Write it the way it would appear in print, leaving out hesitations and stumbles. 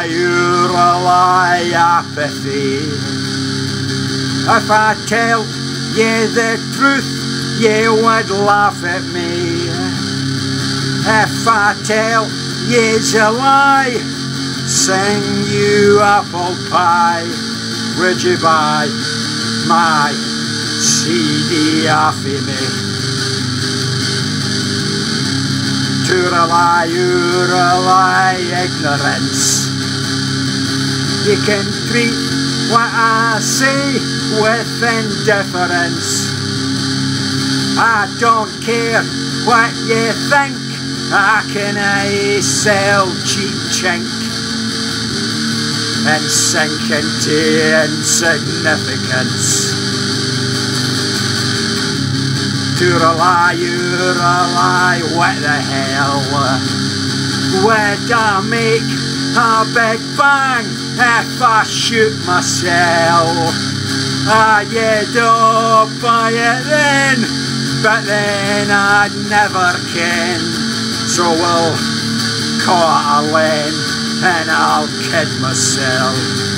you're a lie, apathy. If I tell ye the truth, ye would laugh at me. If I tell ye's a lie, sing you apple pie. Would you buy my CD off of me? You're a lie, ignorance. You can treat what I say with indifference. I don't care what you think, I can sell cheap chink and sink into insignificance. You're a lie, what the hell? Would I make a big bang if I shoot myself? You don't buy it then, but then I'd never ken. So we'll call it a lane and I'll kid myself.